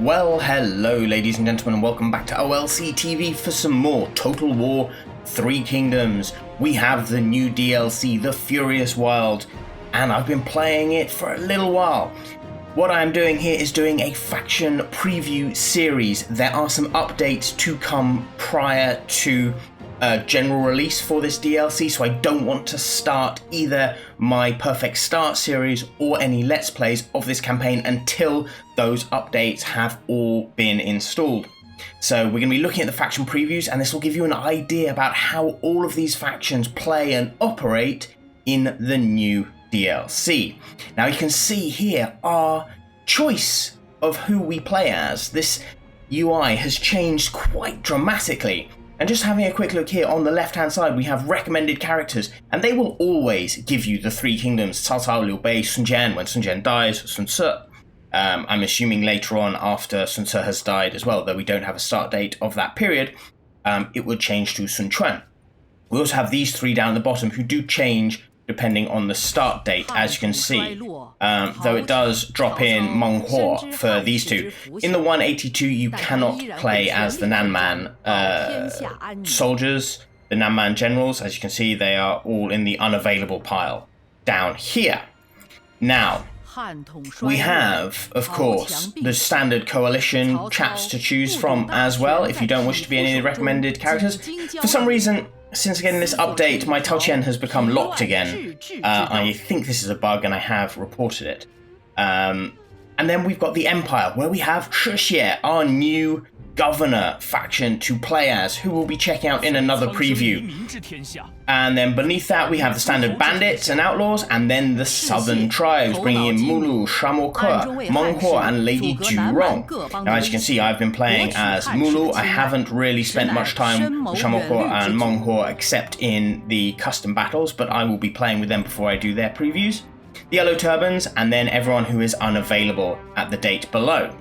Well, hello ladies and gentlemen, and welcome back to OLC TV for some more Total War 3 Kingdoms. We have the new DLC, The Furious Wild, and I've been playing it for a little while. What I'm doing here is doing a faction preview series. There are some updates to come prior to general release for this DLC, so I don't want to start either my Perfect Start series or any Let's Plays of this campaign until those updates have all been installed. So we're going to be looking at the faction previews, and this will give you an idea about how all of these factions play and operate in the new DLC. Now you can see here our choice of who we play as. This UI has changed quite dramatically. And just having a quick look here on the left hand side, we have recommended characters, and they will always give you the three kingdoms: Cao Cao, Liu Bei, Sun Jian. When Sun Jian dies, Sun Ce. I'm assuming later on after Sun Ce has died as well, though we don't have a start date of that period, it would change to Sun Quan. We also have these three down at the bottom who do change depending on the start date, as you can see, though it does drop in Meng Huo for these two. In the 182, you cannot play as the Nanman soldiers, the Nanman generals. As you can see, they are all in the unavailable pile down here. Now, we have, of course, the standard coalition chaps to choose from as well, if you don't wish to be any of the recommended characters. For some reason, since getting this update, my Tao Qian has become locked again. I think this is a bug and I have reported it. And then we've got the Empire, where we have Shixie, our new governor faction to play as, who we'll be checking out in another preview. And then beneath that we have the standard bandits and outlaws, and then the southern tribes, bringing in Mulu, Shamoke, Meng Huo, and Lady Julrong. Now as you can see, I've been playing as Mulu. I haven't really spent much time with Shamoke and Meng Huo except in the custom battles, but I will be playing with them before I do their previews. The Yellow Turbans, and then everyone who is unavailable at the date below.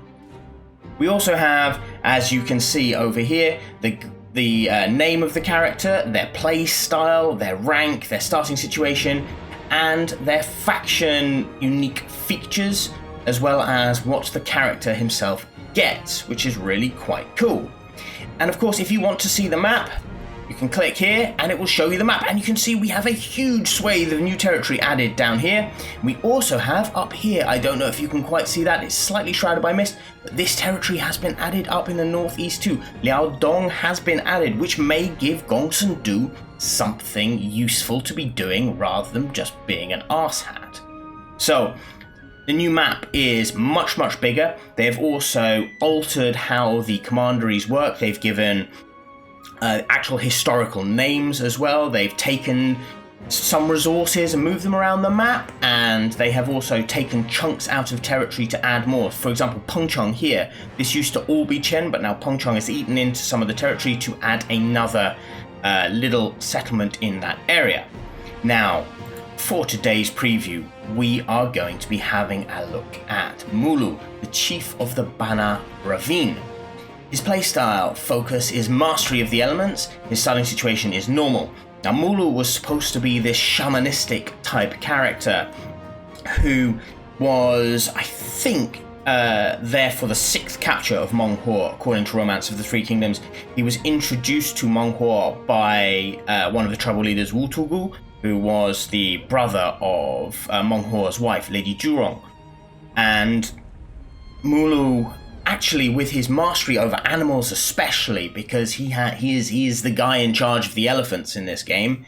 We also have, as you can see over here, the name of the character, their play style, their rank, their starting situation, and their faction unique features, as well as what the character himself gets, which is really quite cool. And of course, if you want to see the map, you can click here and it will show you the map, and you can see we have a huge swathe of new territory added down here. We also have up here, I don't know if you can quite see that, it's slightly shrouded by mist, but this territory has been added up in the northeast too. Liaodong has been added, which may give Gongsun Du something useful to be doing rather than just being an arsehat. So the new map is much bigger. They've also altered how the commanderies work. They've given actual historical names as well. They've taken some resources and moved them around the map, and they have also taken chunks out of territory to add more. For example, Pengcheng here, this used to all be Chen, but now Pengcheng has eaten into some of the territory to add another little settlement in that area. Now, for today's preview, we are going to be having a look at Mulu, the Chief of the Bana Ravine. His playstyle focus is mastery of the elements. His starting situation is normal. Now, Mulu was supposed to be this shamanistic type character who was, I think, there for the 6th capture of Meng Huo, according to Romance of the Three Kingdoms. He was introduced to Meng Huo by one of the tribal leaders, Wu Tugu, who was the brother of Meng Huo's wife, Lady Julrong. And Mulu, actually, with his mastery over animals especially, because he is the guy in charge of the elephants in this game,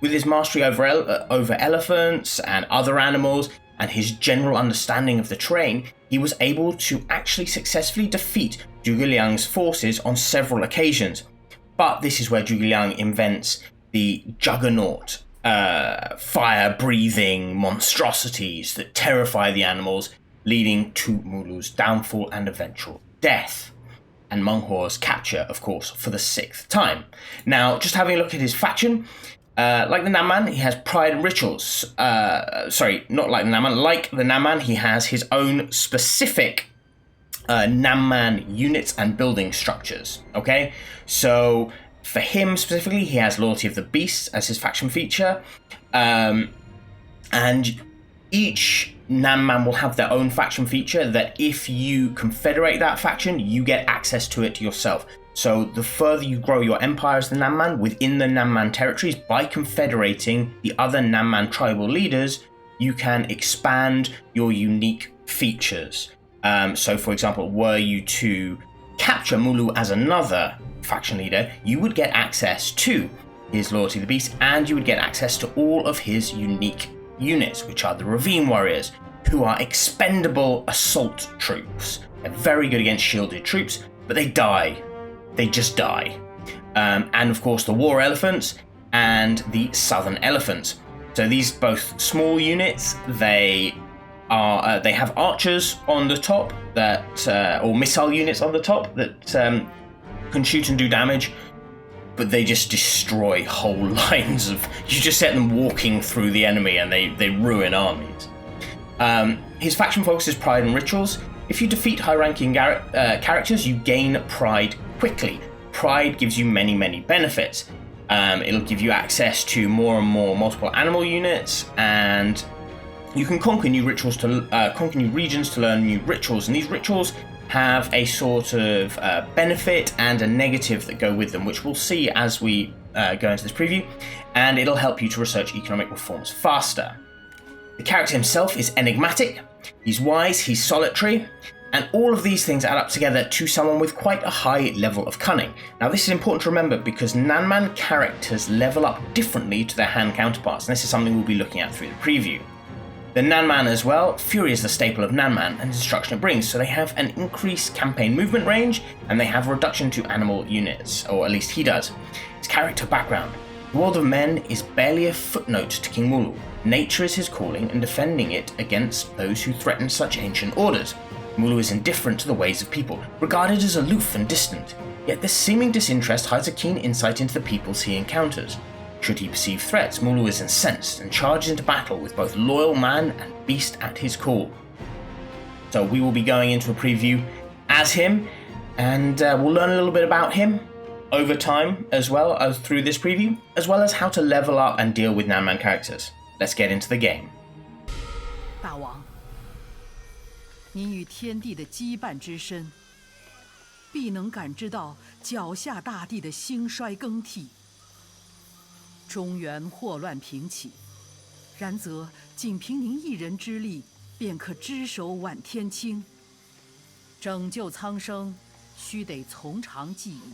with his mastery over elephants and other animals and his general understanding of the terrain, he was able to actually successfully defeat Zhuge Liang's forces on several occasions. But this is where Zhuge Liang invents the juggernaut, fire-breathing monstrosities that terrify the animals, leading to Mulu's downfall and eventual death, and Meng Huo's capture, of course, for the 6th time. Now, just having a look at his faction, like the Nanman, he has pride and rituals. Sorry, not like the Nanman. Like the Nanman, he has his own specific Nanman units and building structures. Okay, so for him specifically, he has Loyalty of the Beasts as his faction feature, and Each Namman will have their own faction feature that if you confederate that faction, you get access to it yourself. So the further you grow your empire as the Namman within the Namman territories, by confederating the other Namman tribal leaders, you can expand your unique features. So for example, were you to capture Mulu as another faction leader, you would get access to his Loyalty to the Beast, and you would get access to all of his unique units, which are the Ravine Warriors, who are expendable assault troops. They're very good against shielded troops, but they die. They just die. And of course the War Elephants and the Southern Elephants. So these both small units, they have archers on the top that, or missile units on the top that can shoot and do damage, but they just destroy whole lines of. You just set them walking through the enemy, and they ruin armies. His faction focuses pride and rituals. If you defeat high-ranking characters, you gain pride quickly. Pride gives you many benefits. It'll give you access to more and more multiple animal units, and you can conquer new rituals conquer new regions to learn new rituals. And these rituals have a sort of benefit and a negative that go with them, which we'll see as we go into this preview, and it'll help you to research economic reforms faster. The character himself is enigmatic, he's wise, he's solitary, and all of these things add up together to someone with quite a high level of cunning. Now this is important to remember because Nanman characters level up differently to their hand counterparts, and this is something we'll be looking at through the preview. The Nanman as well, fury is the staple of Nanman and destruction it brings, so they have an increased campaign movement range and they have a reduction to animal units, or at least he does. His character background. The world of men is barely a footnote to King Mulu. Nature is his calling and defending it against those who threaten such ancient orders. Mulu is indifferent to the ways of people, regarded as aloof and distant, yet this seeming disinterest hides a keen insight into the peoples he encounters. Should he perceive threats, Mulu is incensed and charges into battle with both loyal man and beast at his call. So we will be going into a preview as him, and we'll learn a little bit about him over time as well as through this preview, as well as how to level up and deal with Nanman characters. Let's get into the game. 大王，您与天地的羁绊之深，必能感知到脚下大地的兴衰更替。中原祸乱平起，然则仅凭您一人之力，便可只手挽天青。拯救苍生，须得从长计议。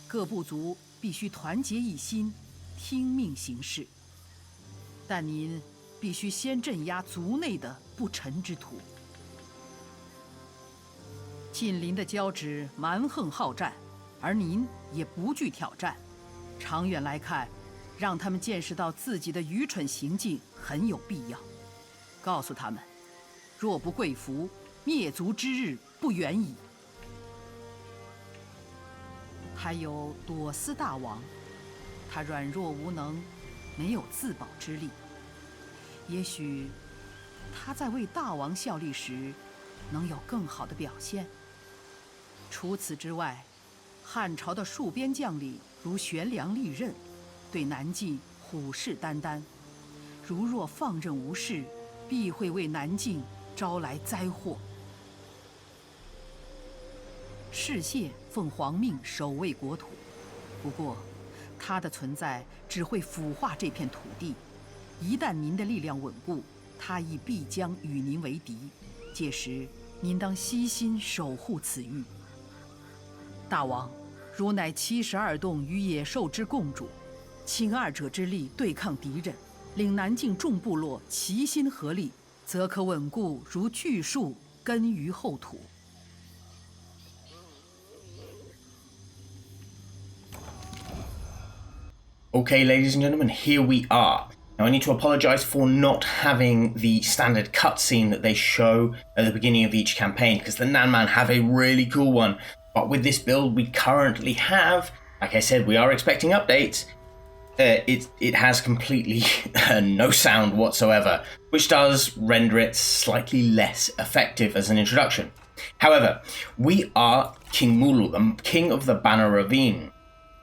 各部族必须团结一心，听命行事。但您必须先镇压族内的不臣之徒。近邻的交趾蛮横好战，而您也不惧挑战。长远来看，让他们见识到自己的愚蠢行径很有必要。告诉他们，若不跪服，灭族之日不远矣。还有朵斯大王，他软弱无能，没有自保之力。也许他在为大王效力时，能有更好的表现。除此之外，汉朝的戍边将领如悬梁利刃，对南境虎视眈眈。如若放任无事，必会为南境招来灾祸。士燮奉皇命守卫国土，不过，他的存在只会腐化这片土地。一旦您的力量稳固，他亦必将与您为敌。届时，您当悉心守护此域。大王，如乃72洞与野兽之共主，请二者之力对抗敌人，领南境众部落齐心合力，则可稳固如巨树根于厚土。Okay, ladies and gentlemen, here we are. Now I need to apologize for not having the standard cutscene that they show at the beginning of each campaign, because the Nanman have a really cool one. But with this build we currently have, like I said, we are expecting updates. It has completely no sound whatsoever, which does render it slightly less effective as an introduction. However, we are King Mulu, the king of the Bana Ravine.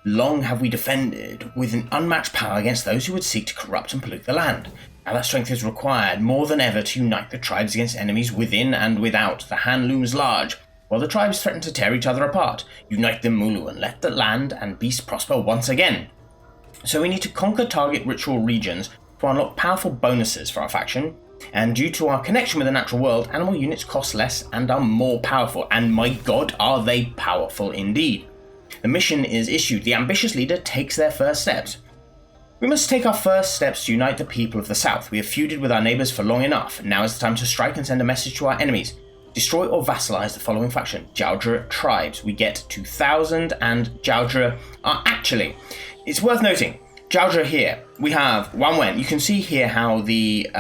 Long have we defended with an unmatched power against those who would seek to corrupt and pollute the land. Now that strength is required more than ever to unite the tribes against enemies within and without. The hand looms large, while the tribes threaten to tear each other apart. Unite them, Mulu, and let the land and beast prosper once again. So we need to conquer target ritual regions to unlock powerful bonuses for our faction, and due to our connection with the natural world, animal units cost less and are more powerful, and my god are they powerful indeed. The mission is issued. The ambitious leader takes their first steps. We must take our first steps to unite the people of the south. We have feuded with our neighbours for long enough. Now is the time to strike and send a message to our enemies. Destroy or vassalize the following faction. Julrong tribes. We get 2,000 and Julrong are actually... It's worth noting, Julrong here, we have Wanwen. You can see here how the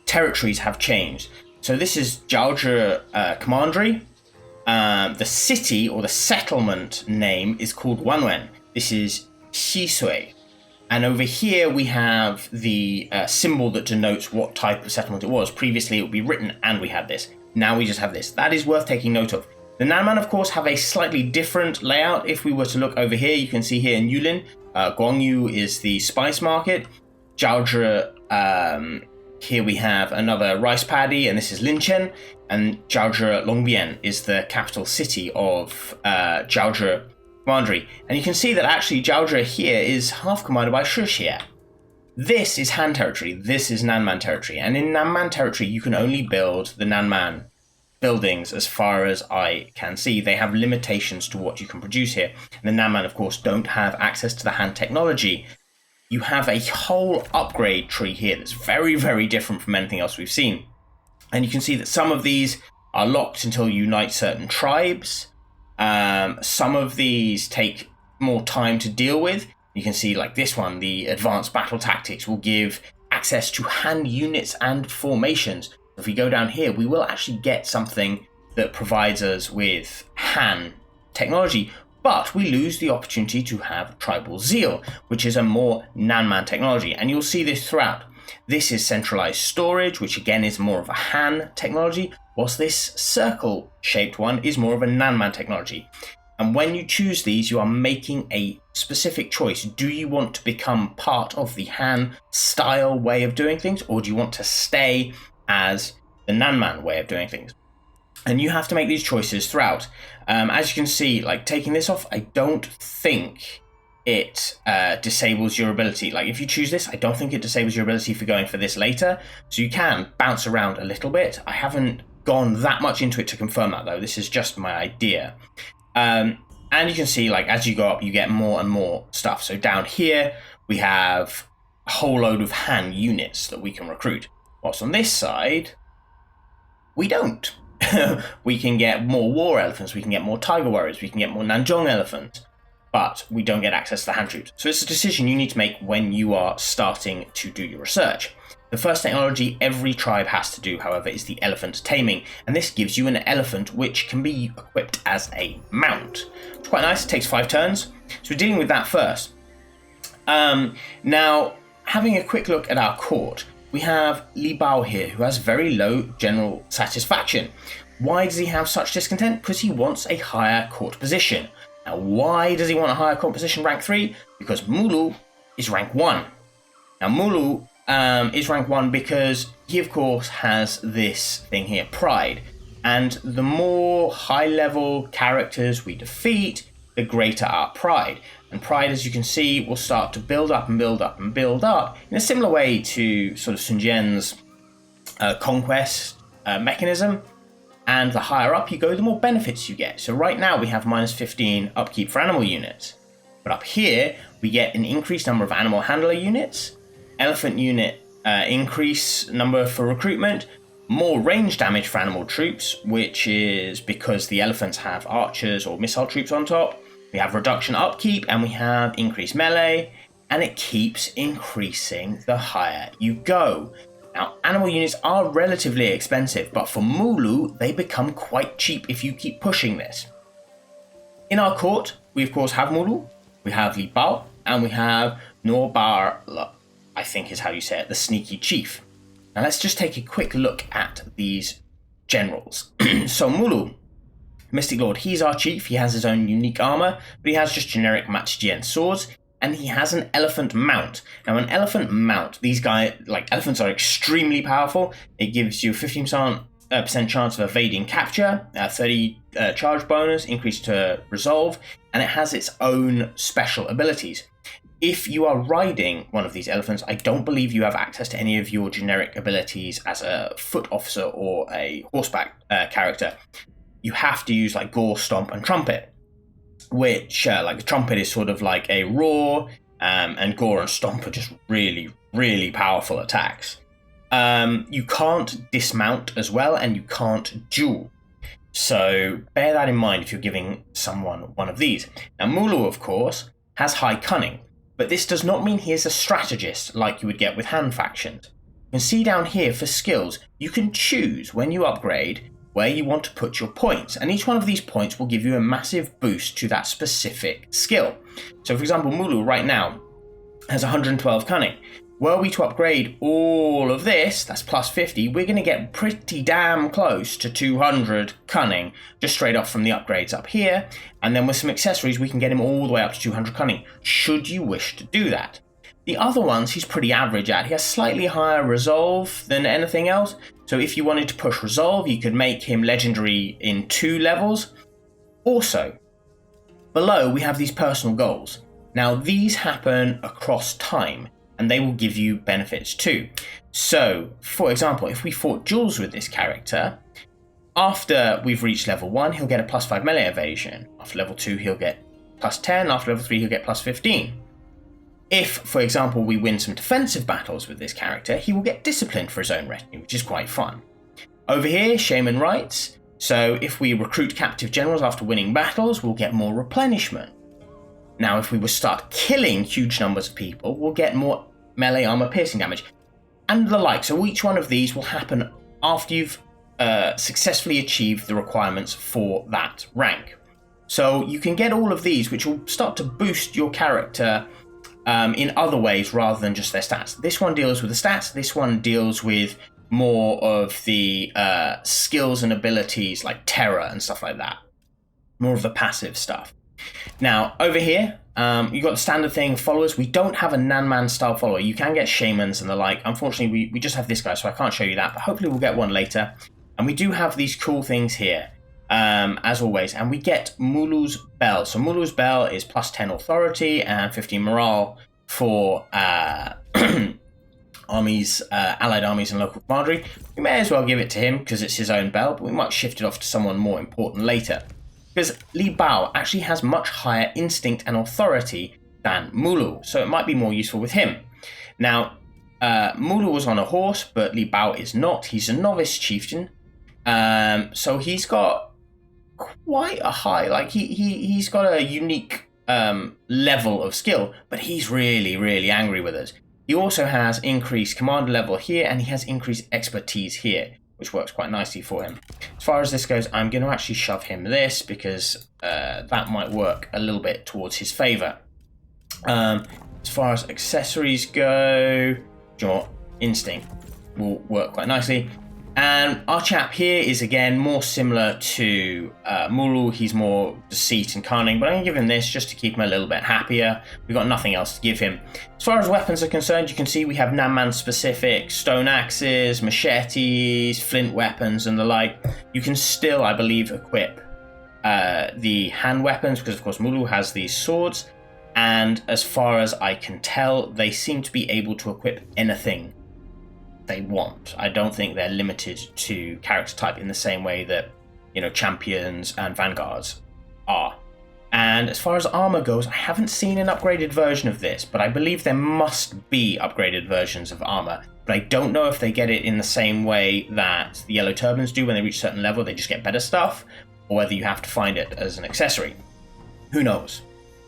territories have changed. So this is Julrong Commandery. The city or the settlement name is called Wanwen. This is Shisui. And over here we have the symbol that denotes what type of settlement it was. Previously it would be written and we had this. Now we just have this. That is worth taking note of. The Nanman, of course, have a slightly different layout. If we were to look over here, you can see here in Yulin, Guangyu is the spice market. Julrong, here we have another rice paddy, and this is Linchen. And Julrong Longbien is the capital city of Julrong Commandery. And you can see that actually Julrong here is half commanded by Shuxia. This is Han territory, this is Nanman territory. And in Nanman territory, you can only build the Nanman buildings as far as I can see. They have limitations to what you can produce here. And the Nanman, of course, don't have access to the Han technology. You have a whole upgrade tree here that's very, very different from anything else we've seen. And you can see that some of these are locked until you unite certain tribes. Some of these take more time to deal with. You can see like this one, the advanced battle tactics will give access to Han units and formations. If we go down here, we will actually get something that provides us with Han technology, but we lose the opportunity to have tribal zeal, which is a more Nanman technology. And you'll see this throughout. This is centralized storage, which again is more of a Han technology, whilst this circle-shaped one is more of a Nanman technology. And when you choose these, you are making a specific choice. Do you want to become part of the Han style way of doing things, or do you want to stay as the Nanman way of doing things? And you have to make these choices throughout. As you can see, like taking this off, I don't think it disables your ability. Like if you choose this, I don't think it disables your ability for going for this later. So you can bounce around a little bit. I haven't gone that much into it to confirm that though. This is just my idea. And you can see like as you go up, you get more and more stuff. So down here, we have a whole load of Han units that we can recruit. Whilst on this side, we don't. We can get more war elephants, we can get more tiger warriors, we can get more Nanjong elephants, but we don't get access to the Han troops. So it's a decision you need to make when you are starting to do your research. The first technology every tribe has to do, however, is the elephant taming, and this gives you an elephant which can be equipped as a mount. It's quite nice, it takes 5 turns, so we're dealing with that first. Now, having a quick look at our court, we have Li Bao here, who has very low general satisfaction. Why does he have such discontent? Because he wants a higher court position. Now, why does he want a higher court position, rank 3? Because Mulu is rank 1. Now, Mulu is rank 1 because he, of course, has this thing here, pride. And the more high-level characters we defeat, the greater our pride. And pride, as you can see, will start to build up and build up and build up in a similar way to sort of Sun Jian's conquest mechanism. And the higher up you go, the more benefits you get. So right now we have minus 15 upkeep for animal units. But up here, we get an increased number of animal handler units, elephant unit increase number for recruitment, more range damage for animal troops, which is because the elephants have archers or missile troops on top. We have reduction upkeep, and we have increased melee, and it keeps increasing the higher you go. Now, animal units are relatively expensive, but for Mulu, they become quite cheap if you keep pushing this. In our court, we of course have Mulu, we have Li Bao, and we have Norbar, I think is how you say it, the sneaky chief. Now let's just take a quick look at these generals. So Mulu, Mystic Lord, he's our chief. He has his own unique armor, but he has just generic Machijian swords. and he has an elephant mount. Now, an elephant mount, these guys, like elephants, are extremely powerful. It gives you a 15% chance of evading capture, 30 charge bonus, increase to resolve, and it has its own special abilities. If you are riding one of these elephants, I don't believe you have access to any of your generic abilities as a foot officer or a horseback character. You have to use like gore, stomp, and trumpet, which like the trumpet is sort of like a roar, and gore and stomp are just really, really powerful attacks. You can't dismount as well, and you can't duel. So bear that in mind if you're giving someone one of these. Now, Mulu, of course, has high cunning, but this does not mean he is a strategist like you would get with hand factions. You can see down here for skills, you can choose when you upgrade where you want to put your points, and each one of these points will give you a massive boost to that specific skill. So for example, Mulu right now has 112 cunning. Were we to upgrade all of this, that's plus 50, we're going to get pretty damn close to 200 cunning, just straight off from the upgrades up here, and then with some accessories we can get him all the way up to 200 cunning, should you wish to do that. The other ones he's pretty average at. He has slightly higher resolve than anything else, so if you wanted to push resolve, you could make him legendary in 2 levels. Also, below we have these personal goals. Now these happen across time, and they will give you benefits too. So, for example, if we fought duels with this character, after we've reached level 1, he'll get a plus 5 melee evasion. After level 2, he'll get plus 10. After level 3, he'll get plus 15. If, for example, we win some defensive battles with this character, he will get disciplined for his own retinue, which is quite fun. Over here, Shaman Rights. So if we recruit captive generals after winning battles, we'll get more replenishment. Now, if we will start killing huge numbers of people, we'll get more melee armor piercing damage, and the like. So each one of these will happen after you've successfully achieved the requirements for that rank. So you can get all of these, which will start to boost your character in other ways rather than just their stats. This one deals with the stats, this one deals with more of the skills and abilities like terror and stuff like that. More of the passive stuff. Now, over here, you've got the standard thing, followers. We don't have a Nanman style follower. You can get shamans and the like. Unfortunately, we just have this guy, so I can't show you that, but hopefully we'll get one later. And we do have these cool things here, as always, and we get Mulu's Bell. So Mulu's Bell is plus 10 authority and 15 morale for armies, allied armies and local commandery. We may as well give it to him because it's his own bell, but we might shift it off to someone more important later. Because Li Bao actually has much higher instinct and authority than Mulu, so it might be more useful with him. Now, Mulu was on a horse, but Li Bao is not. He's a novice chieftain, so he's got quite a high, like he's got a unique level of skill, but he's really, really angry with us. He also has increased commander level here, and he has increased expertise here, which works quite nicely for him. As far as this goes, I'm going to actually shove him this because that might work a little bit towards his favour. As far as accessories go, your instinct will work quite nicely. And our chap here is again more similar to Mulu. He's more deceit and cunning, but I'm going to give him this just to keep him a little bit happier. We've got nothing else to give him. As far as weapons are concerned, you can see we have Nanman specific stone axes, machetes, flint weapons and the like. You can still, I believe, equip the hand weapons because of course Mulu has these swords, and as far as I can tell, they seem to be able to equip anything they want. I don't think they're limited to character type in the same way that, you know, champions and vanguards are. And as far as armor goes, I haven't seen an upgraded version of this, but I believe there must be upgraded versions of armor. But I don't know if they get it in the same way that the Yellow Turbans do when they reach a certain level, they just get better stuff, or whether you have to find it as an accessory. Who knows?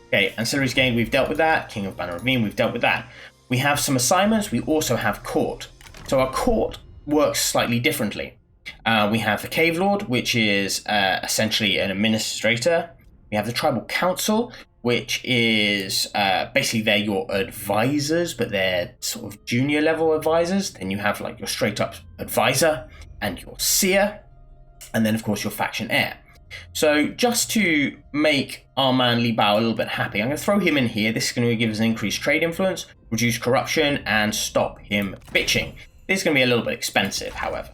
Okay, ancillaries gained, we've dealt with that. King of Bana Ravine, we've dealt with that. We have some assignments, we also have court. So our court works slightly differently. We have the Cave Lord, which is essentially an administrator. We have the Tribal Council, which is basically they're your advisors, but they're sort of junior level advisors. Then you have like your straight up advisor and your seer, and then of course your faction heir. So just to make our man Li Bao a little bit happy, I'm going to throw him in here. This is going to give us an increased trade influence, reduce corruption, and stop him bitching. This is going to be a little bit expensive, however.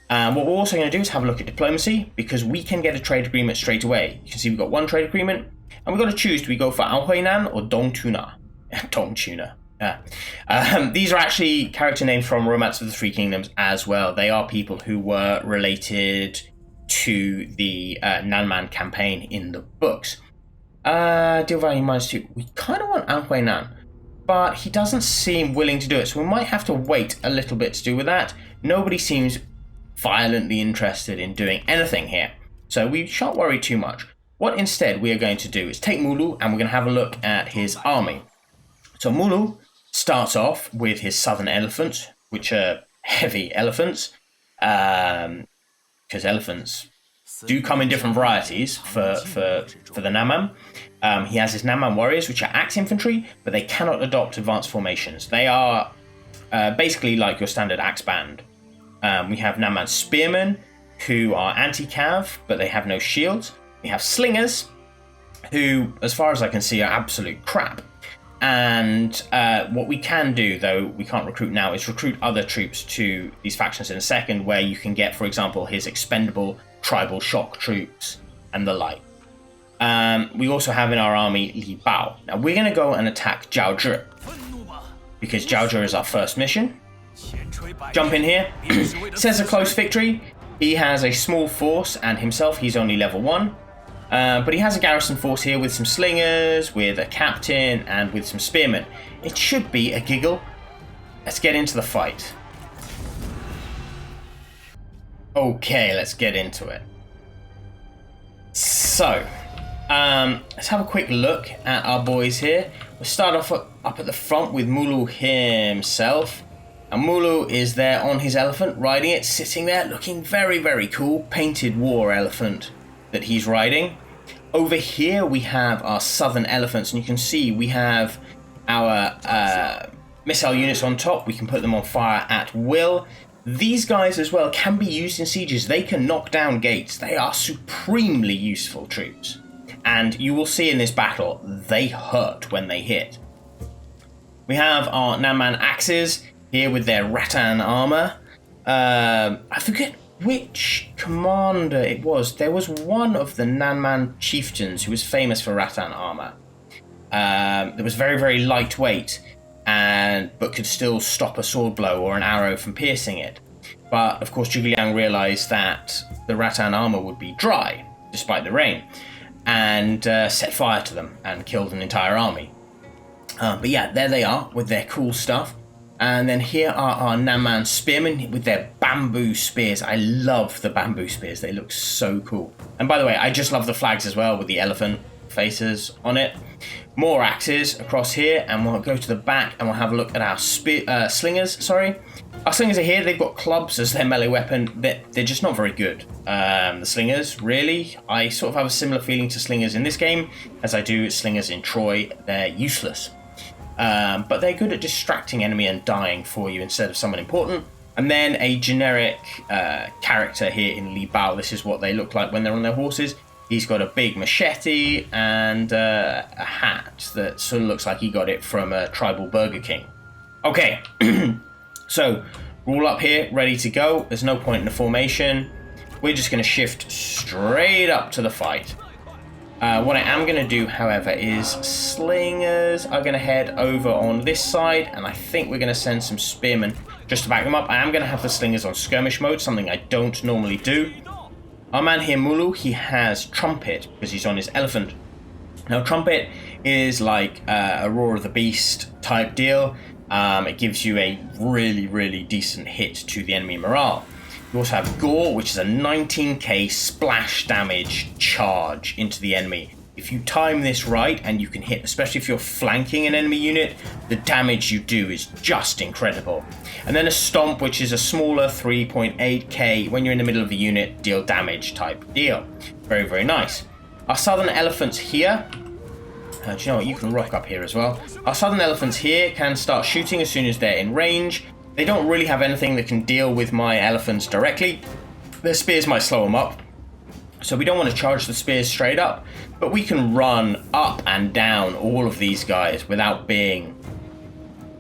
What we're also going to do is have a look at diplomacy, because we can get a trade agreement straight away. You can see we've got one trade agreement, and we've got to choose, do we go for Anhuinan or Dongtuna? Dongtuna. Yeah. These are actually character names from Romance of the Three Kingdoms as well. They are people who were related to the Nanman campaign in the books. Deal value -2. We kind of want Anhuinan, but he doesn't seem willing to do it, so we might have to wait a little bit to do with that. Nobody seems violently interested in doing anything here, so we shan't worry too much. What instead we are going to do is take Mulu, and we're going to have a look at his army. So Mulu starts off with his southern elephants, which are heavy elephants, because elephants do come in different varieties for the Nanman. He has his Nanman Warriors, which are axe infantry, but they cannot adopt advanced formations. They are basically like your standard axe band. We have Nanman Spearmen, who are anti-cav, but they have no shields. We have Slingers, who, as far as I can see, are absolute crap. And what we can do, though we can't recruit now, is recruit other troops to these factions in a second, where you can get, for example, his expendable tribal shock troops and the like. We also have in our army Li Bao. Now we're going to go and attack Jiaozhi, because Jiaozhi is our first mission. Jump in here. Says a close victory. He has a small force, and himself, he's only level 1. But he has a garrison force here with some slingers, with a captain, and with some spearmen. It should be a giggle. Let's get into the fight. Okay, let's get into it. So, let's have a quick look at our boys here. We'll start off up at the front with Mulu himself. And Mulu is there on his elephant, riding it, sitting there, looking very, very cool. Painted war elephant that he's riding. Over here we have our southern elephants, and you can see we have our missile units on top. We can put them on fire at will. These guys as well can be used in sieges. They can knock down gates. They are supremely useful troops. And you will see in this battle, they hurt when they hit. We have our Nanman axes here with their rattan armor. I forget which commander it was. There was one of the Nanman chieftains who was famous for rattan armor. That was very, very lightweight, but could still stop a sword blow or an arrow from piercing it. But of course, Zhuge Liang realized that the rattan armor would be dry despite the rain, and set fire to them and killed an entire army. But yeah, there they are with their cool stuff. And then here are our Nanman Spearmen with their bamboo spears. I love the bamboo spears. They look so cool. And by the way, I just love the flags as well with the elephant faces on it. More axes across here, and we'll go to the back and we'll have a look at our slingers. Our slingers are here. They've got clubs as their melee weapon. They're just not very good. The slingers, really. I sort of have a similar feeling to slingers in this game as I do slingers in Troy. They're useless. But they're good at distracting enemy and dying for you instead of someone important. And then a generic character here in Li Bao. This is what they look like when they're on their horses. He's got a big machete and a hat that sort of looks like he got it from a tribal Burger King. Okay, so we're all up here, ready to go. There's no point in the formation. We're just going to shift straight up to the fight. What I am going to do, however, is slingers are going to head over on this side, and I think we're going to send some spearmen just to back them up. I am going to have the slingers on skirmish mode, something I don't normally do. Our man here, Mulu, he has trumpet because he's on his elephant. Now, trumpet is like a Roar of the Beast type deal. It gives you a really, really decent hit to the enemy morale. You also have Gore, which is a 19k splash damage charge into the enemy. If you time this right and you can hit, especially if you're flanking an enemy unit, the damage you do is just incredible. And then a Stomp, which is a smaller 3.8k, when you're in the middle of the unit, deal damage type deal. Very, very nice. Our southern elephants here, do you know what, you can rock up here as well. Our southern elephants here can start shooting as soon as they're in range. They don't really have anything that can deal with my elephants directly. Their spears might slow them up. So we don't want to charge the spears straight up, but we can run up and down all of these guys without being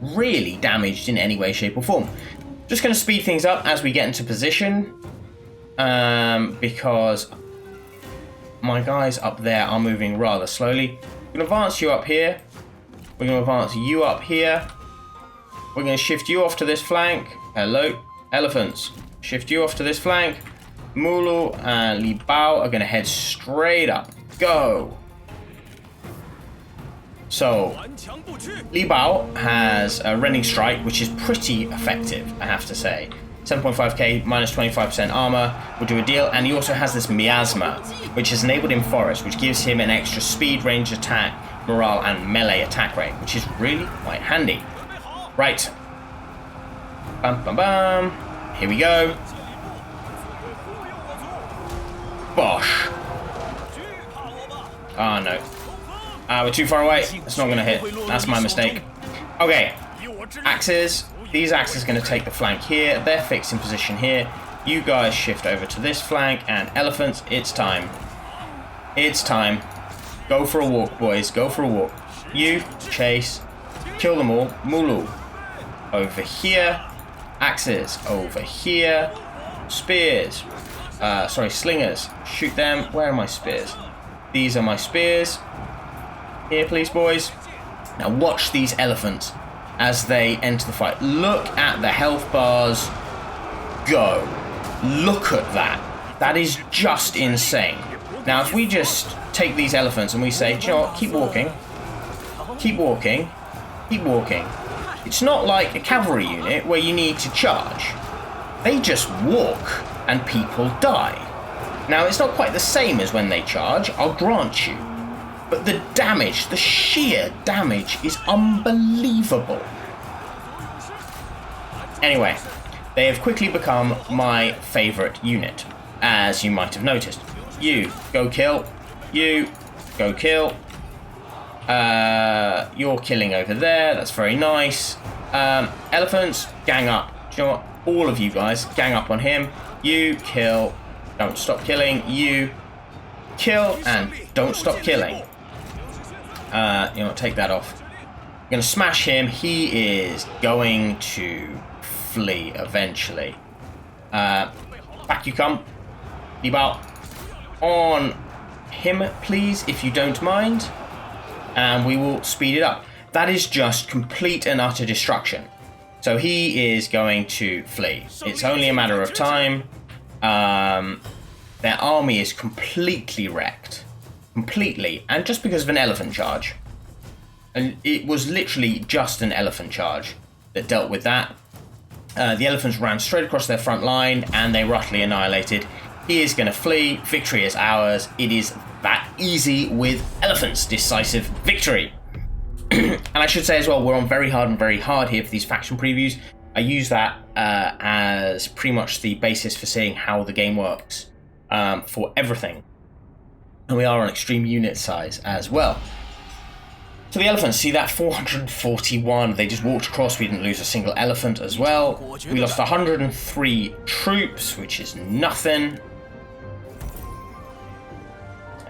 really damaged in any way, shape or form. Just going to speed things up as we get into position, because my guys up there are moving rather slowly. We're going to advance you up here. We're going to advance you up here. We're going to shift you off to this flank. Hello, elephants. Shift you off to this flank. Mulu and Li Bao are going to head straight up. Go! So, Li Bao has a Rending Strike, which is pretty effective, I have to say. 7.5k, minus 25% armor, will do a deal. And he also has this Miasma, which is enabled in Forest, which gives him an extra speed, range attack, morale, and melee attack rate, which is really quite handy. Right. Bam, bam, bam. Here we go. Bosh. Oh no. We're too far away. It's not going to hit. That's my mistake. Okay. Axes. These axes are going to take the flank here. They're fixed in position here. You guys shift over to this flank. And elephants, it's time. It's time. Go for a walk, boys. Go for a walk. You chase. Kill them all. Mulu. Over here. Axes. Over here. Spears. Sorry, slingers. Shoot them. Where are my spears? These are my spears. Here, please, boys. Now watch these elephants as they enter the fight. Look at the health bars. Go. Look at that. That is just insane. Now, if we just take these elephants and we say, do you know what? Keep walking. Keep walking. Keep walking. It's not like a cavalry unit where you need to charge. They just walk and people die. Now, it's not quite the same as when they charge, I'll grant you. But the damage, the sheer damage is unbelievable. Anyway, they have quickly become my favourite unit, as you might have noticed. You, go kill. You, go kill. You're killing over there, that's very nice. Elephants, gang up. Do you know what? All of you guys, gang up on him. You kill, don't stop killing. You kill and don't stop killing. You know what, take that off. I'm going to smash him. He is going to flee eventually. Back you come. Li Bao. On him, please, if you don't mind. And we will speed it up. That is just complete and utter destruction. So he is going to flee. It's only a matter of time. Their army is completely wrecked. Completely. And just because of an elephant charge. And it was literally just an elephant charge that dealt with that. The elephants ran straight across their front line and they were utterly annihilated. He is going to flee. Victory is ours. It is that easy with elephants. Decisive victory. And I should say as well, we're on very hard here for these faction previews. I use that as pretty much the basis for seeing how the game works for everything. And we are on extreme unit size as well. So the elephants, see that 441, they just walked across, we didn't lose a single elephant as well. We lost 103 troops, which is nothing.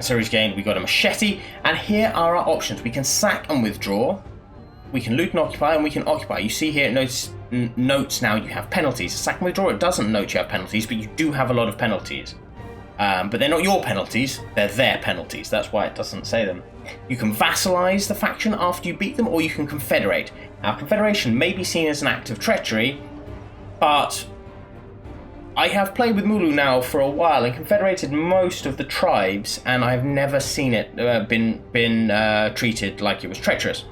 Series gained, we got a machete, and here are our options. We can sack and withdraw, we can loot and occupy, and we can occupy. You see here it notes now you have penalties. Sack and withdraw, it doesn't note you have penalties, but you do have a lot of penalties. But they're not your penalties, they're their penalties. That's why it doesn't say them. You can vassalize the faction after you beat them, or you can confederate. Now, confederation may be seen as an act of treachery, but I have played with Mulu now for a while and confederated most of the tribes, and I've never seen it been treated like it was treacherous.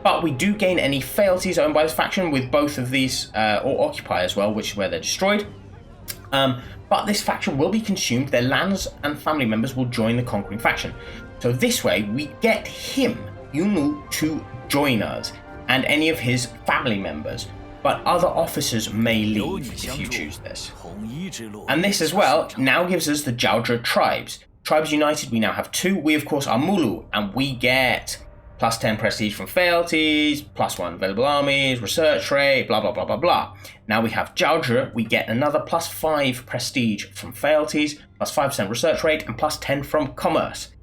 But we do gain any fealties owned by this faction with both of these, or occupy as well, which is where they're destroyed. But this faction will be consumed, their lands and family members will join the conquering faction. So this way, we get him, Yunu, to join us, and any of his family members. But other officers may leave if you choose this. And this as well now gives us the Jiaozhe tribes. Tribes united, we now have 2. We of course are Mulu, and we get plus 10 prestige from Frailties, plus 1 available armies, research rate, blah blah blah blah blah. Now we have Jiaozhi, we get another plus 5 prestige from Frailties, plus 5% research rate, and plus 10 from commerce.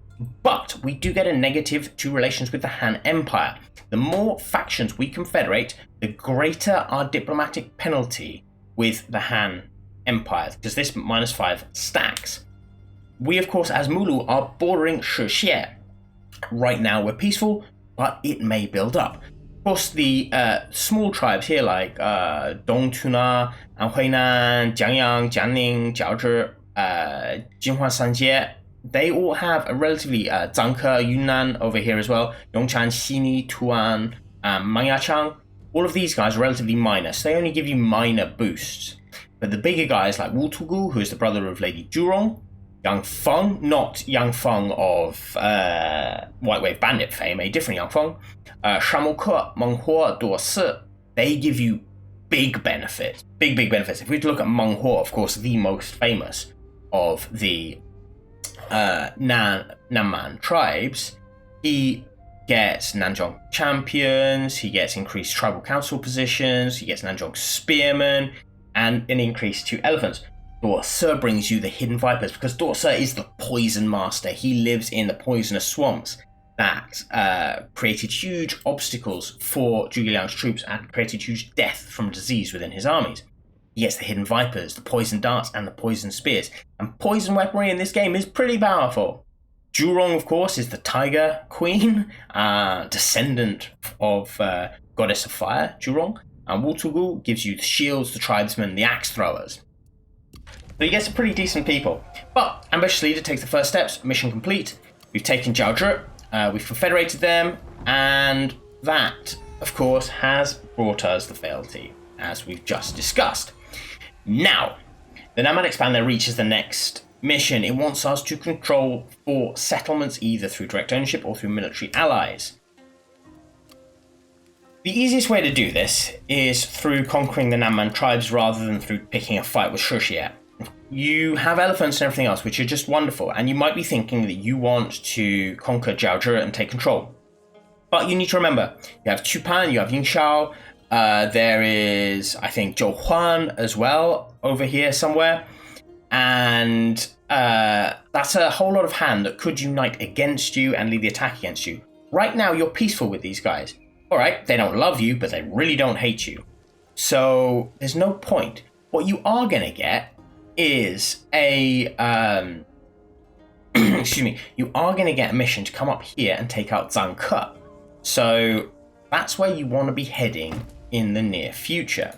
But we do get a negative to relations with the Han Empire. The more factions we confederate, the greater our diplomatic penalty with the Han Empire, because this -5 stacks. We, of course, as Mulu, are bordering Shixie. Right now we're peaceful, but it may build up. Of course, the small tribes here, like Dongtuna, Anhuinan, Jiangyang, Jiangning, Jiaozhi, Jinhua Sanjie, they all have a relatively Zhangke, Yunnan over here as well, Yongchan, Xini, Tuan, Mangyachang. All of these guys are relatively minor, so they only give you minor boosts. But the bigger guys like Wutugu, who is the brother of Lady Julrong, Yang Feng, not Yang Feng of White Wave Bandit fame, a different Yang Feng, Shamuke, Menghua, Duosi, they give you big benefits. Big benefits. If we look at Menghua, of course, the most famous of the Nanman tribes, he gets Nanzhong champions, he gets increased tribal council positions, he gets Nanzhong spearmen, and an increase to elephants. Duosi brings you the hidden vipers, because Duosi is the poison master. He lives in the poisonous swamps that created huge obstacles for Zhuge Liang's troops and created huge death from disease within his armies. He gets the hidden vipers, the poison darts, and the poison spears. And poison weaponry in this game is pretty powerful. Julrong, of course, is the tiger queen, descendant of goddess of fire, Julrong. And Wutugu gives you the shields, the tribesmen, the axe throwers. So you get some pretty decent people. But Ambitious Leader takes the first steps, mission complete. We've taken Jiaozhi, we've confederated them, and that, of course, has brought us the fealty, as we've just discussed. Now, the Nanman expand their reach as the next mission. It wants us to control 4 settlements, either through direct ownership or through military allies. The easiest way to do this is through conquering the Nanman tribes rather than through picking a fight with Shixie. You have elephants and everything else, which are just wonderful, and you might be thinking that you want to conquer Jiaozhi and take control. But you need to remember, you have Chupan, you have Yingxiao, there is, I think, Zhou Huan as well over here somewhere, and that's a whole lot of Han that could unite against you and lead the attack against you. Right now, you're peaceful with these guys. Alright, they don't love you, but they really don't hate you. So, there's no point. What you are going to get is a... excuse me. You are going to get a mission to come up here and take out Zhangke. So, that's where you want to be heading in the near future.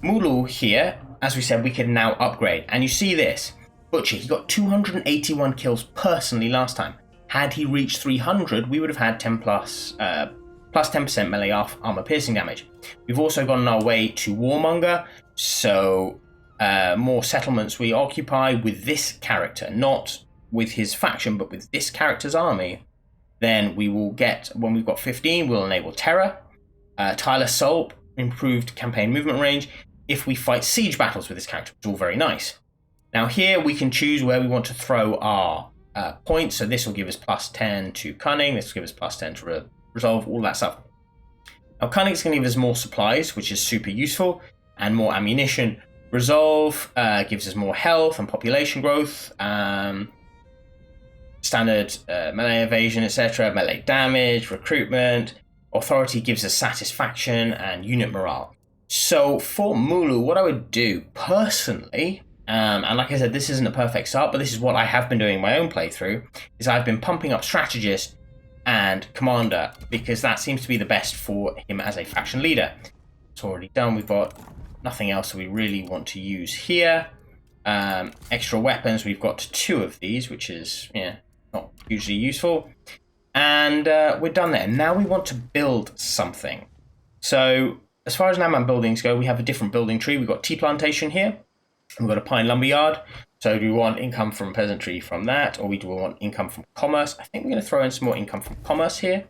Mulu here, as we said, we can now upgrade. And you see this. Butcher, he got 281 kills personally last time. Had he reached 300, we would have had 10 plus 10% melee armor piercing damage. We've also gone on our way to Warmonger, so more settlements we occupy with this character, not with his faction, but with this character's army. Then we will get, when we've got 15, we'll enable Terror, Tireless Soul, improved campaign movement range, if we fight siege battles with this character, which is all very nice. Now here we can choose where we want to throw our points, so this will give us plus 10 to Cunning, this will give us plus 10 to Resolve, all that stuff. Now Cunning is going to give us more supplies, which is super useful, and more ammunition. Resolve gives us more health and population growth, standard melee evasion, etc., melee damage, recruitment. Authority gives us satisfaction and unit morale. So for Mulu, what I would do personally, and like I said, this isn't a perfect start, but this is what I have been doing in my own playthrough, is I've been pumping up Strategist and Commander, because that seems to be the best for him as a faction leader. It's already done. We've got nothing else that we really want to use here. Extra weapons, we've got 2 of these, which is not hugely useful. And we're done there. Now we want to build something. So as far as Nanman buildings go, we have a different building tree. We've got tea plantation here. We've got a pine lumberyard. So do we want income from peasantry from that, or do we want income from commerce? I think we're going to throw in some more income from commerce here,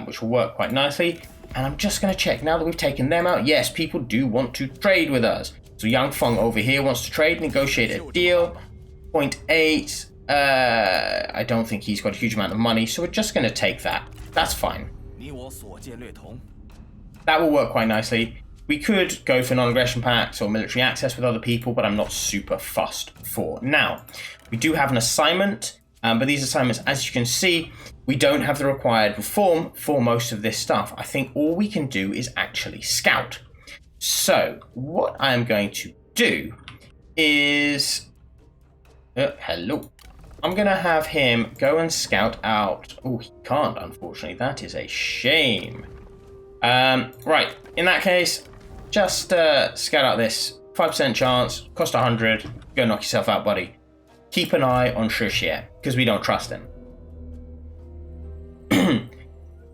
which will work quite nicely. And I'm just going to check, now that we've taken them out, yes, people do want to trade with us. So Yang Feng over here wants to trade, negotiate a deal. 0.8, I don't think he's got a huge amount of money, so we're just going to take that. that's fine. That will work quite nicely. We could go for non-aggression pacts or military access with other people, but I'm not super fussed for now. We do have an assignment, but these assignments, as you can see, we don't have the required reform for most of this stuff. I think all we can do is actually scout. So what I am going to do is... hello. I'm going to have him go and scout out... Oh, he can't, unfortunately. That is a shame. Right, in that case, just scout out this 5% chance, cost 100, go knock yourself out, buddy. Keep an eye on Shushier, because we don't trust him.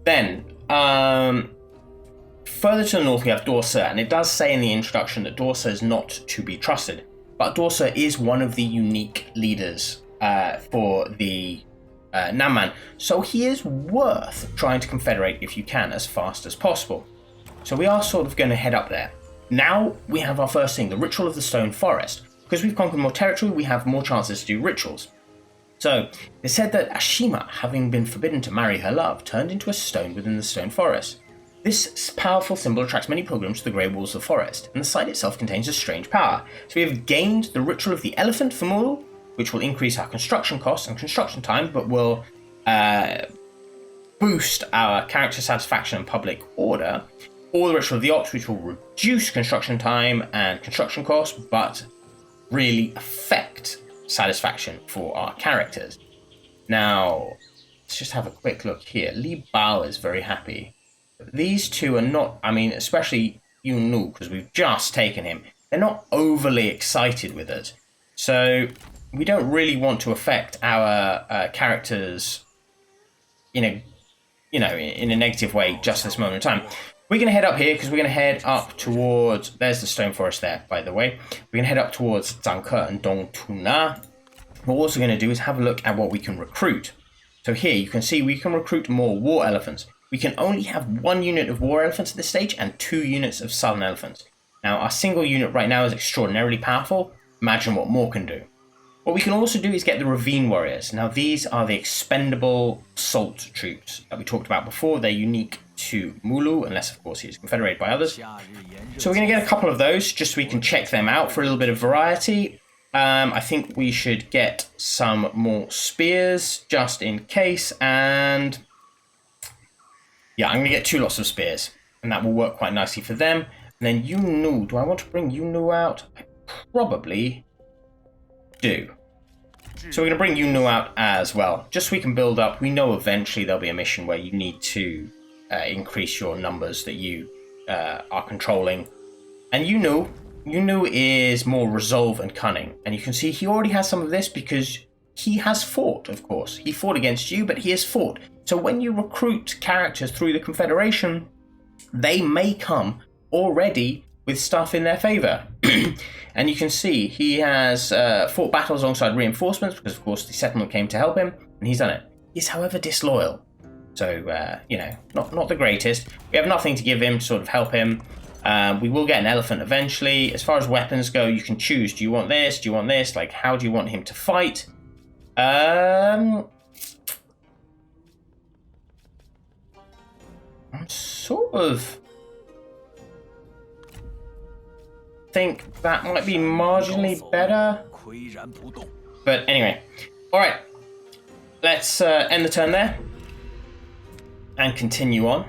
Then, further to the north we have Dorsa, and it does say in the introduction that Dorsa is not to be trusted, but Dorsa is one of the unique leaders for the Namman, so he is worth trying to confederate if you can as fast as possible. So we are sort of going to head up there. Now we have our first thing, the Ritual of the Stone Forest. Because we've conquered more territory, we have more chances to do rituals. So they said that Ashima, having been forbidden to marry her love, turned into a stone within the stone forest. This powerful symbol attracts many pilgrims to the grey walls of the forest, and the site itself contains a strange power. So we have gained the Ritual of the Elephant for Mulu, which will increase our construction costs and construction time, but will boost our character satisfaction and public order. Or the Ritual of the Ox, which will reduce construction time and construction costs, but really affect satisfaction for our characters. Now, let's just have a quick look here. Li Bao is very happy. These two are not, I mean, especially Yunu, because we've just taken him. They're not overly excited with it. So we don't really want to affect our characters in a, in a negative way just this moment in time. We're going to head up here because we're going to head up towards... There's the stone forest there, by the way. We're going to head up towards Zhangke and Dongtuna. What we're also going to do is have a look at what we can recruit. So here you can see we can recruit more war elephants. We can only have 1 unit of war elephants at this stage and 2 units of southern elephants. Now, our single unit right now is extraordinarily powerful. Imagine what more can do. What we can also do is get the Ravine Warriors. Now, these are the expendable assault troops that we talked about before. They're unique to Mulu, unless, of course, he is confederated by others. So we're going to get a couple of those, just so we can check them out for a little bit of variety. I think we should get some more spears, just in case, and... yeah, I'm going to get 2 lots of spears, and that will work quite nicely for them. And then Yunu, do I want to bring Yunu out? I probably do. So we're going to bring Yunu out as well, just so we can build up. We know eventually there'll be a mission where you need to increase your numbers that you are controlling. And Yunu is more resolve and cunning. And you can see he already has some of this because he has fought, of course. He fought against you, but he has fought. So when you recruit characters through the Confederation, they may come already with stuff in their favor. And you can see he has fought battles alongside reinforcements because, of course, the settlement came to help him, and he's done it. He's, however, disloyal. So, not the greatest. We have nothing to give him to sort of help him. We will get an elephant eventually. As far as weapons go, you can choose. Do you want this? Do you want this? Like, how do you want him to fight? I'm sort of... think that might be marginally better. But anyway. Alright. Let's end the turn there. And continue on.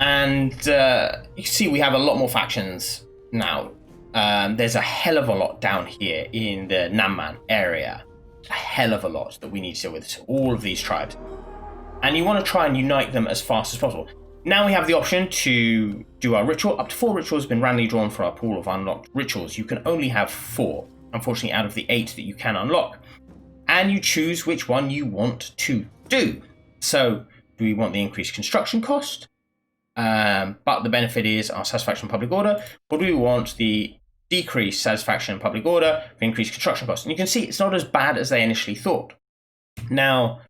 And you can see we have a lot more factions now. There's a hell of a lot down here in the Namman area. A hell of a lot that we need to deal with. So all of these tribes. And you want to try and unite them as fast as possible. Now we have the option to do our ritual. Up to 4 rituals have been randomly drawn for our pool of unlocked rituals. You can only have 4, unfortunately, out of the 8 that you can unlock. And you choose which one you want to do. So, do we want the increased construction cost? But the benefit is our satisfaction and public order. Or do we want the decreased satisfaction and public order for increased construction cost? And you can see it's not as bad as they initially thought. Now,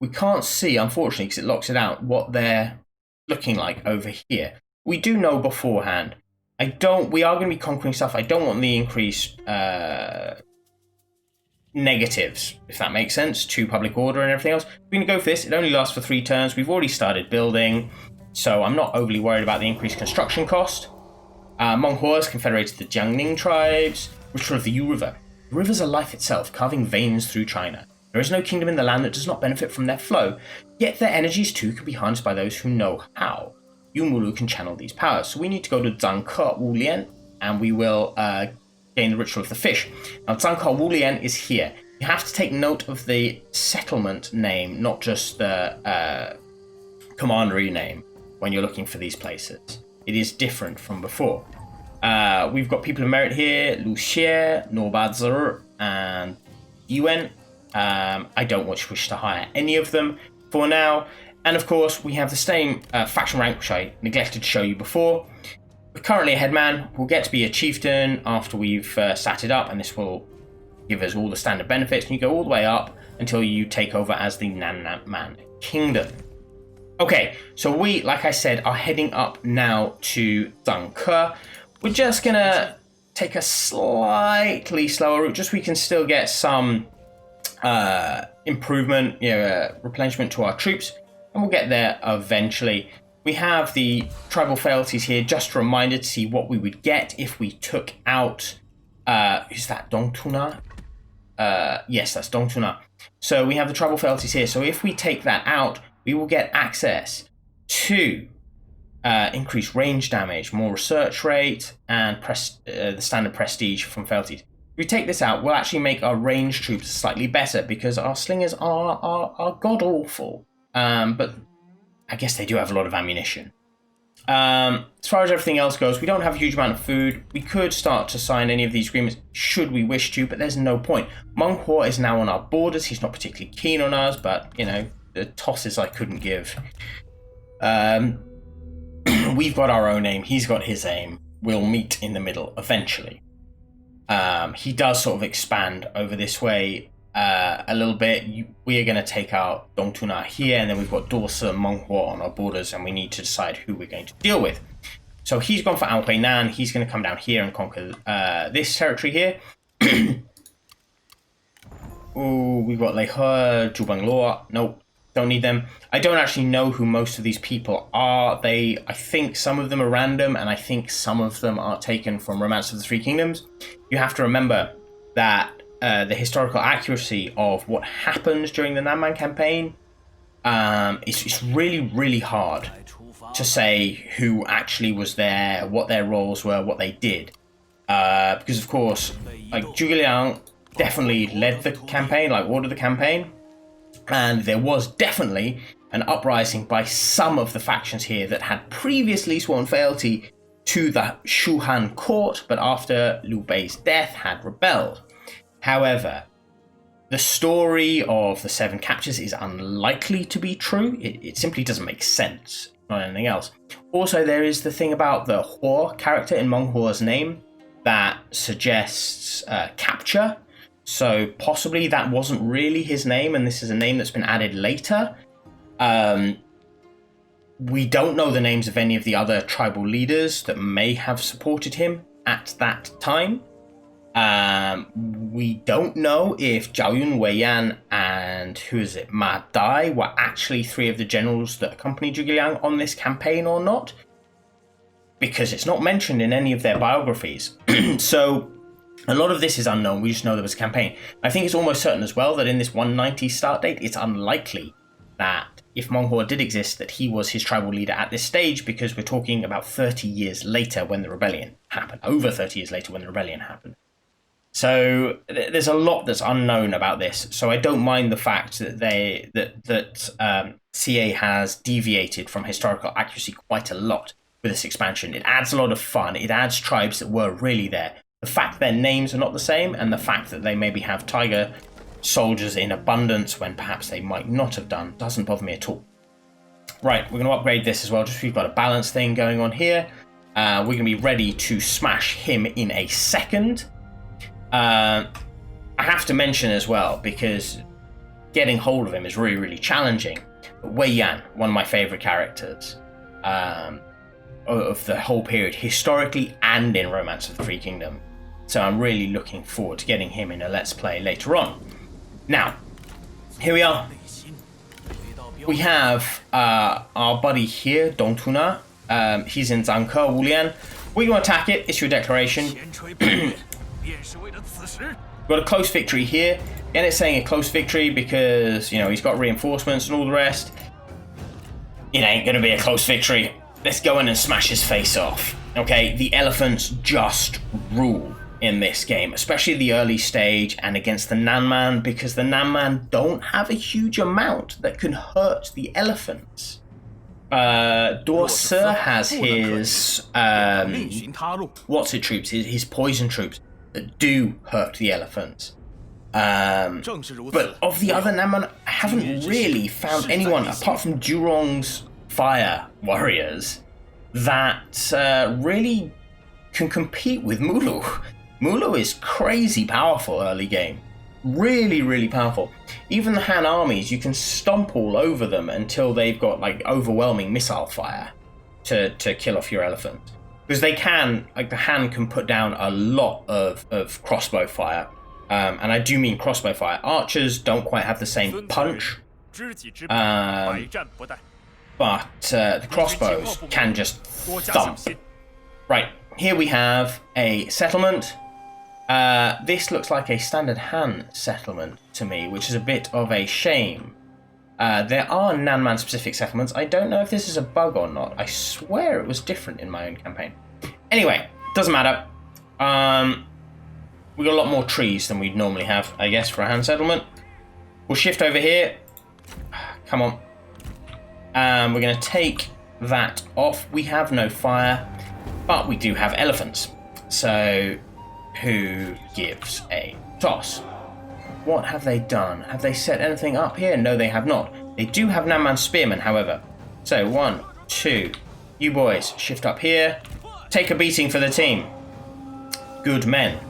we can't see, unfortunately, because it locks it out, what they're looking like over here. We do know beforehand. We are going to be conquering stuff. I don't want the increased negatives, if that makes sense, to public order and everything else. We're going to go for this. It only lasts for 3 turns. We've already started building, so I'm not overly worried about the increased construction cost. Monghua has confederated the Jiangning tribes, which are of the Yu River. The rivers are life itself, carving veins through China. There is no kingdom in the land that does not benefit from their flow, yet their energies too can be harnessed by those who know how. Yu Mulu can channel these powers, so we need to go to Zhangke Wulian, and we will gain the ritual of the fish. Now, Zhangke Wulian is here. You have to take note of the settlement name, not just the commandery name, when you're looking for these places. It is different from before. We've got people of merit here, Lu Xie, Norbadzer, and Yuan. I don't wish to hire any of them for now. And of course, we have the same faction rank, which I neglected to show you before. We're currently a headman. We'll get to be a chieftain after we've sat it up, and this will give us all the standard benefits. And you go all the way up until you take over as the Nan Kingdom. Okay, so we, like I said, are heading up now to Zhangke. We're just going to take a slightly slower route, just so we can still get some improvement, replenishment to our troops, and we'll get there eventually. We have the tribal frailties here, just a reminder to see what we would get if we took out, is that Dongtuna? Yes, that's Dongtuna. So we have the tribal frailties here, so if we take that out, we will get access to increased range damage, more research rate, and the standard prestige from frailties. If we take this out, we'll actually make our range troops slightly better because our slingers are god-awful. But I guess they do have a lot of ammunition. As far as everything else goes, we don't have a huge amount of food. We could start to sign any of these agreements should we wish to, but there's no point. Monghua is now on our borders. He's not particularly keen on us, but, the tosses I couldn't give. We've got our own aim. He's got his aim. We'll meet in the middle eventually. He does sort of expand over this way a little bit. We are going to take out Dongtuna here, and then we've got Dorsa and Monghua on our borders, and we need to decide who we're going to deal with. So he's gone for Nan. He's going to come down here and conquer this territory here. Ooh, we've got Leihe, Zhubanglor. Nope, don't need them. I don't actually know who most of these people are. I think some of them are random, and I think some of them are taken from Romance of the Three Kingdoms. You have to remember that the historical accuracy of what happened during the Nanman campaign, it's really, really hard to say who actually was there, what their roles were, what they did. Because, of course, Zhuge Liang definitely led the campaign, ordered the campaign. And there was definitely an uprising by some of the factions here that had previously sworn fealty to the Shuhan court, but after Liu Bei's death had rebelled. However, the story of the 7 captures is unlikely to be true. It simply doesn't make sense, not anything else. Also, there is the thing about the Huo character in Menghuo's name that suggests capture. So possibly that wasn't really his name, and this is a name that's been added later. We don't know the names of any of the other tribal leaders that may have supported him at that time. We don't know if Zhao Yun, Wei Yan, and Ma Dai were actually 3 of the generals that accompanied Zhuge Liang on this campaign or not, because it's not mentioned in any of their biographies. So a lot of this is unknown. We just know there was a campaign. I think it's almost certain as well that in this 190 start date, it's unlikely that if Monghua did exist, that he was his tribal leader at this stage, because we're talking about 30 years later when the rebellion happened. Over 30 years later when the rebellion happened. So there's a lot that's unknown about this. So I don't mind the fact that CA has deviated from historical accuracy quite a lot with this expansion. It adds a lot of fun. It adds tribes that were really there. The fact their names are not the same, and the fact that they maybe have tiger soldiers in abundance when perhaps they might not have done, doesn't bother me at all. Right, we're going to upgrade this as well, just so we've got a balance thing going on here. We're going to be ready to smash him in a second. I have to mention as well, because getting hold of him is really, really challenging. Wei Yan, one of my favourite characters of the whole period, historically and in Romance of the Three Kingdom. So I'm really looking forward to getting him in a Let's Play later on. Now, here we are. We have our buddy here, Dongtuna. He's in Zhangke, Wulian. We're going to attack it, issue a declaration. Got a close victory here. Again, it's saying a close victory because, you know, he's got reinforcements and all the rest. It ain't going to be a close victory. Let's go in and smash his face off. Okay, the elephants just rule in this game, especially the early stage and against the Nanman, because the Nanman don't have a huge amount that can hurt the elephants. Dorse has his what's it troops, his poison troops that do hurt the elephants. But of the other Nanman, I haven't really found anyone apart from Julrong's fire warriors that really can compete with Mulu. Mulu is crazy powerful early game. Really, really powerful. Even the Han armies, you can stomp all over them until they've got like overwhelming missile fire to kill off your elephant. Because they can, like the Han can put down a lot of crossbow fire. And I do mean crossbow fire. Archers don't quite have the same punch. But the crossbows can just thump. Right, here we have a settlement. This looks like a standard Han settlement to me, which is a bit of a shame. There are Nanman specific settlements. I don't know if this is a bug or not. I swear it was different in my own campaign. Anyway, doesn't matter. We got a lot more trees than we'd normally have, I guess, for a Han settlement. We'll shift over here. Come on. We're going to take that off. We have no fire, but we do have elephants. So, who gives a toss? What have they done? Have they set anything up here? No, they have not. They do have Nanman Spearmen, however. So, 1, 2, you boys, shift up here. Take a beating for the team. Good men.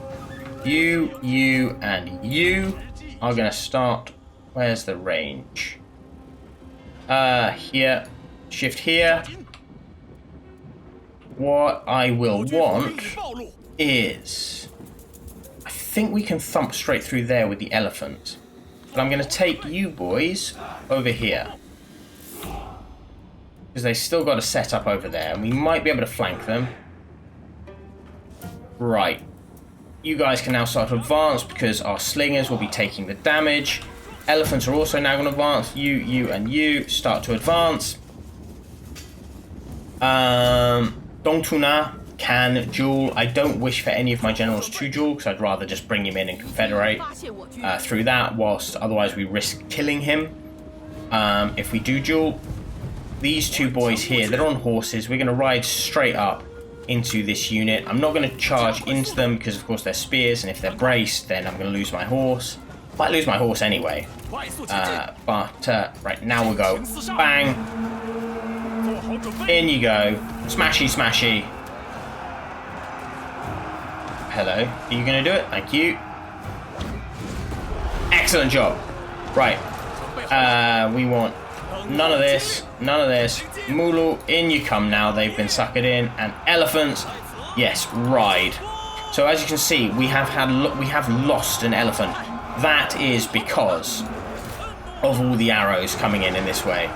You, and you are going to start. Where's the range? Here. Shift here. What I will want is... I think we can thump straight through there with the elephant. But I'm going to take you boys over here. Because they still got a setup over there. And we might be able to flank them. Right. You guys can now start to advance because our slingers will be taking the damage. Elephants are also now going to advance. You, and you start to advance. Dongtuna can duel. I don't wish for any of my generals to duel because I'd rather just bring him in and confederate through that, whilst otherwise we risk killing him. If we do duel, these two boys here, they're on horses. We're going to ride straight up into this unit. I'm not going to charge into them because of course they're spears, and if they're braced then I'm going to lose my horse. Might lose my horse anyway. Right, now we'll go. Bang. In you go. Smashy, smashy. Hello. Are you going to do it? Thank you. Excellent job. Right. We want none of this. None of this. Mulu, in you come now. They've been suckered in. And elephants. Yes, ride. So as you can see, we have lost an elephant. That is because of all the arrows coming in this way.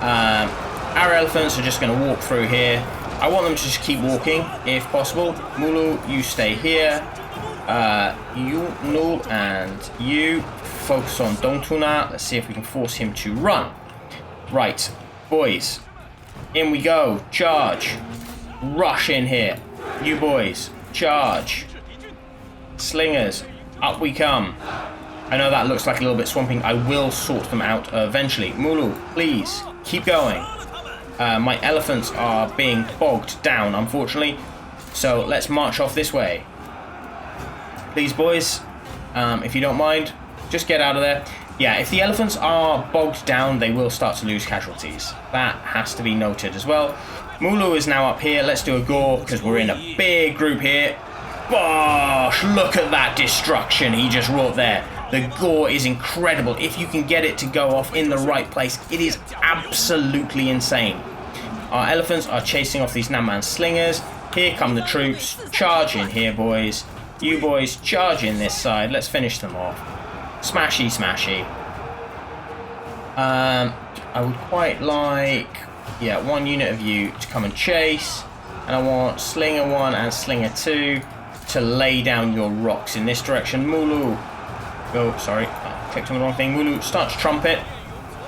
Our elephants are just going to walk through here. I want them to just keep walking, if possible. Mulu, you stay here. You, Nul, and you focus on Dongtuna. Let's see if we can force him to run. Right, boys. In we go. Charge. Rush in here. You boys, charge. Slingers, up we come. I know that looks like a little bit swamping. I will sort them out eventually. Mulu, please, keep going. My elephants are being bogged down, unfortunately. So let's march off this way. Please, boys, if you don't mind, just get out of there. Yeah, if the elephants are bogged down, they will start to lose casualties. That has to be noted as well. Mulu is now up here. Let's do a gore, because we're in a big group here. Gosh, look at that destruction he just wrought there. The gore is incredible. If you can get it to go off in the right place, it is absolutely insane. Our elephants are chasing off these Nanman slingers. Here come the troops. Charge in here, boys. You boys charge in this side. Let's finish them off. Smashy, smashy. I would quite like, yeah, 1 unit of you to come and chase. And I want Slinger 1 and Slinger 2 to lay down your rocks in this direction. Mulu. Oh, sorry. I clicked on the wrong thing. Mulu starts trumpet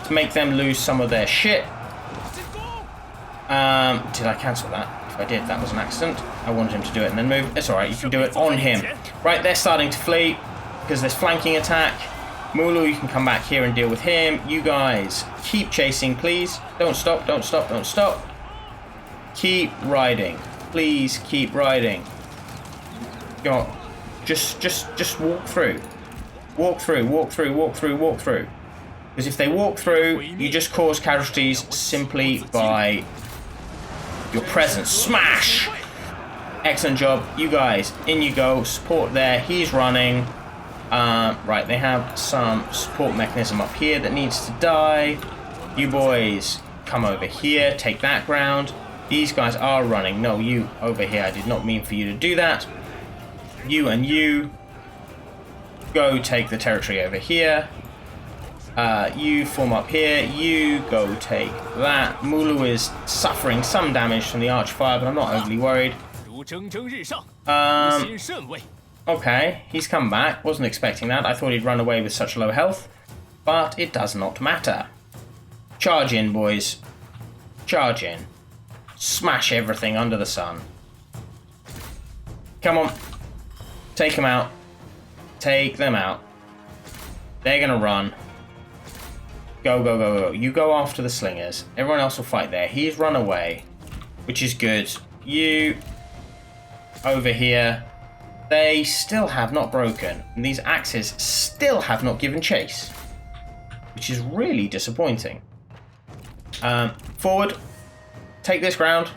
to make them lose some of their shit. Did I cancel that? If I did, that was an accident. I wanted him to do it and then move. It's alright, you can do it on him. Right, they're starting to flee because there's flanking attack. Mulu, you can come back here and deal with him. You guys, keep chasing, please. Don't stop, don't stop, don't stop. Keep riding. Please keep riding. Go on. Just walk through. Walk through, walk through, walk through, walk through. Because if they walk through, you just cause casualties simply by your presence. Smash! Excellent job. You guys, in you go. Support there. He's running. Right, they have some support mechanism up here that needs to die. You boys, come over here. Take that ground. These guys are running. No, you over here. I did not mean for you to do that. You and you go take the territory over here. You form up here. You go take that. Mulu is suffering some damage from the archfire, but I'm not overly worried. Okay, he's come back. Wasn't expecting that. I thought he'd run away with such low health, but it does not matter. Charge in, boys. Charge in. Smash everything under the sun. Come on. Take them out. Take them out. They're gonna run. Go, go, go, go. You go after the slingers. Everyone else will fight there. He's run away, which is good. You over here. They still have not broken. And these axes still have not given chase, which is really disappointing. Forward. Take this ground.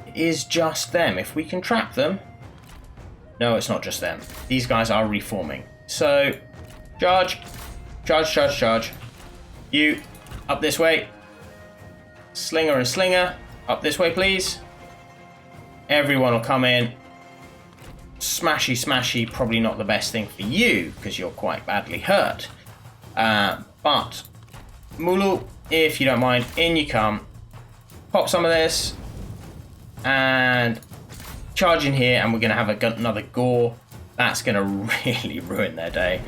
It is just them. If we can trap them. No, it's not just them. These guys are reforming. So, charge. Charge, charge, charge. You, up this way. Slinger and Slinger, up this way, please. Everyone will come in. Smashy, smashy, probably not the best thing for you, because you're quite badly hurt. But, Mulu, if you don't mind, in you come. Pop some of this. And charge in here, and we're going to have another gore. That's going to really ruin their day.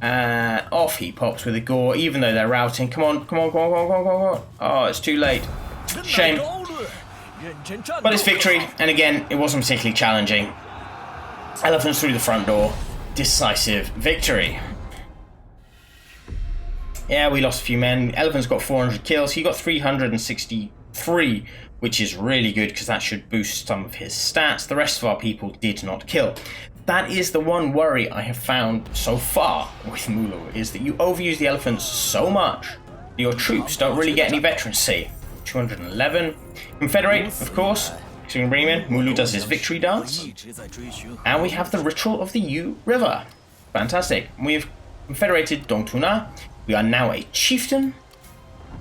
Off he pops with a gore, even though they're routing. Come on, come on, come on, come on, come on, come on. Oh, it's too late. Shame. But it's victory, and again, it wasn't particularly challenging. Elephants through the front door. Decisive victory. Yeah, we lost a few men. Elephants got 400 kills. He got 363, which is really good because that should boost some of his stats. The rest of our people did not kill. That is the one worry I have found so far with Mulu, is that you overuse the elephants so much that your troops don't really get any veterancy. 211. Confederate, of course. So we can bring him in. Mulu does his victory dance. And we have the Ritual of the Yu River. Fantastic. We've confederated Dongtuna. We are now a chieftain.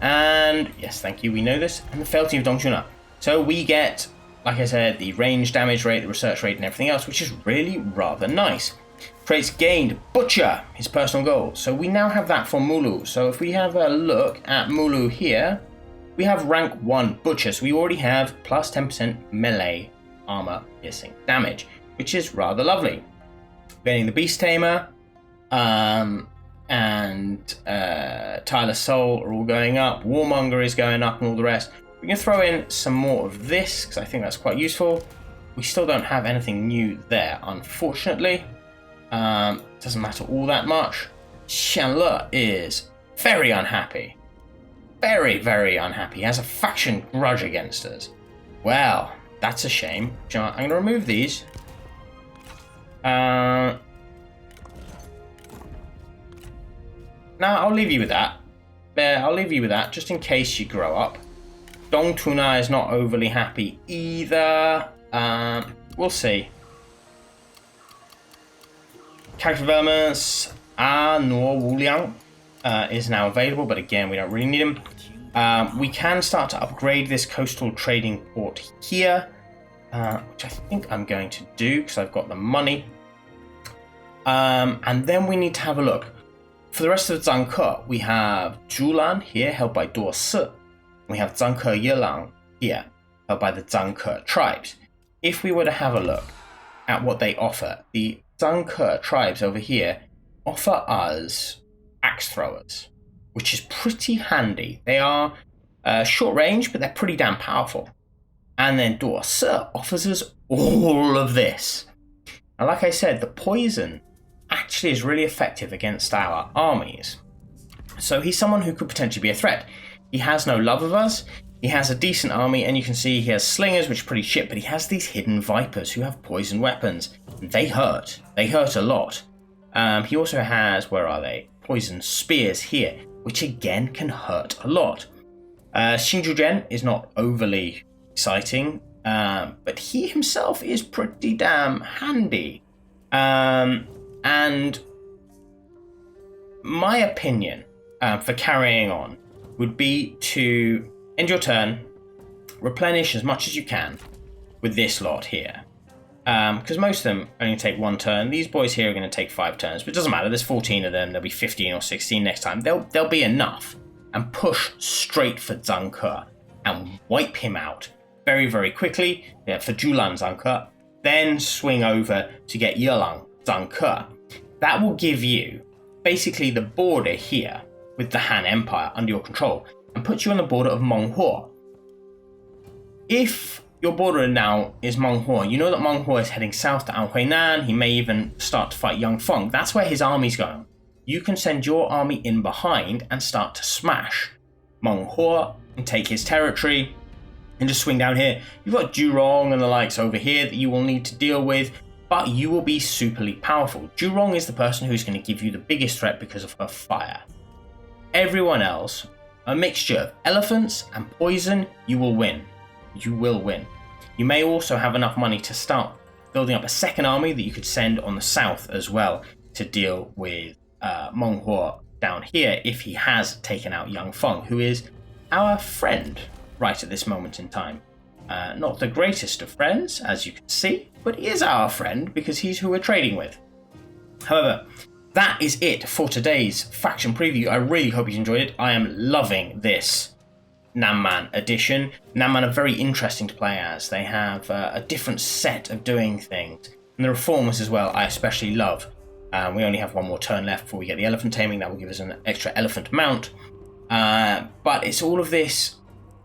And, yes, thank you, we know this. And the Frailty of Dongtuna. So we get, like I said, the range damage rate, the research rate, and everything else, which is really rather nice. Traits gained. Butcher, his personal goal. So we now have that for Mulu. So if we have a look at Mulu here, we have rank 1 Butcher. So we already have plus 10% melee armor piercing damage, which is rather lovely. Getting the Beast Tamer and Tireless Soul are all going up. Warmonger is going up and all the rest. We can throw in some more of this because I think that's quite useful. We still don't have anything new there, unfortunately. Doesn't matter all that much. Xianle is very unhappy. Very, very unhappy. He has a faction grudge against us. Well, that's a shame. I'm going to remove these. No, I'll leave you with that. I'll leave you with that, just in case you grow up. Dongtuna is not overly happy either. We'll see. Character developments. Nor Wuliang is now available, but again, we don't really need him. We can start to upgrade this coastal trading port here. which I think I'm going to do because I've got the money. And then we need to have a look. For the rest of the Zhangke, we have Zhulan here, held by Duo Si. We have Zhangke Yilang here, held by the Zhangke tribes. If we were to have a look at what they offer, the Zhangke tribes over here offer us axe throwers, which is pretty handy. They are short range, but they're pretty damn powerful. And then Duo Si offers us all of this. And like I said, the poison actually is really effective against our armies. So he's someone who could potentially be a threat. He has no love of us. He has a decent army, and you can see he has slingers, which are pretty shit, but he has these hidden vipers who have poison weapons. They hurt. They hurt a lot. He also has, where are they? Poison spears here, which again can hurt a lot. Xinzhujian is not overly exciting, but he himself is pretty damn handy. And my opinion for carrying on would be to end your turn, replenish as much as you can with this lot here. Because most of them only take one turn. These boys here are going to take 5 turns, but it doesn't matter. There's 14 of them. There'll be 15 or 16 next time. They'll be enough. And push straight for Zhangke and wipe him out very, very quickly for Zhulan Zhangke. Then swing over to get Yilang Zhangke. That will give you basically the border here with the Han Empire under your control and put you on the border of Menghuo. If your border now is Menghuo, you know that Menghuo is heading south to Anhuinan. He may even start to fight Yangfeng. That's where his army's going. You can send your army in behind and start to smash Menghuo and take his territory and just swing down here. You've got Julrong and the likes over here that you will need to deal with, but you will be superly powerful. Julrong is the person who's going to give you the biggest threat because of her fire. Everyone else, a mixture of elephants and poison, you will win. You will win. You may also have enough money to start building up a second army that you could send on the south as well to deal with Menghuo down here if he has taken out Yangfeng, who is our friend right at this moment in time. Not the greatest of friends, as you can see, but he is our friend because he's who we're trading with. However, that is it for today's faction preview. I really hope you enjoyed it. I am loving this Namman edition. Namman are very interesting to play as. They have a different set of doing things. And the reformers as well, I especially love. We only have one more turn left before we get the elephant taming. That will give us an extra elephant mount. But it's all of this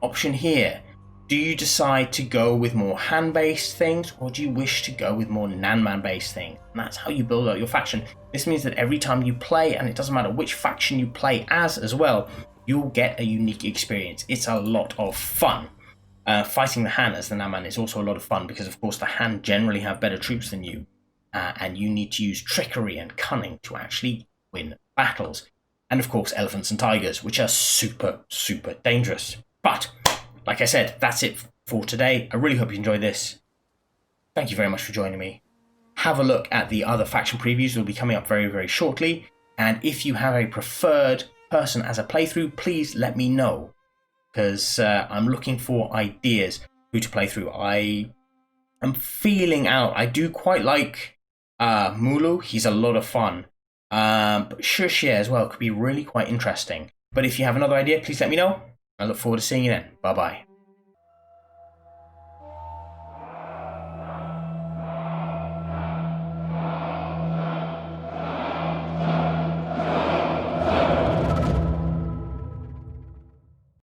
option here. Do you decide to go with more Han-based things, or do you wish to go with more Nanman-based things? And that's how you build out your faction. This means that every time you play, and it doesn't matter which faction you play as well, you'll get a unique experience. It's a lot of fun. Fighting the Han as the Nanman is also a lot of fun because, of course, the Han generally have better troops than you, and you need to use trickery and cunning to actually win battles. And, of course, elephants and tigers, which are super, super dangerous. But like I said, that's it for today. I really hope you enjoyed this. Thank you very much for joining me. Have a look at the other faction previews that will be coming up very, very shortly. And if you have a preferred person as a playthrough, please let me know. Because I'm looking for ideas who to play through. I am feeling out. I do quite like Mulu. He's a lot of fun. But Xie as well could be really quite interesting. But if you have another idea, please let me know. I look forward to seeing you then. Bye-bye.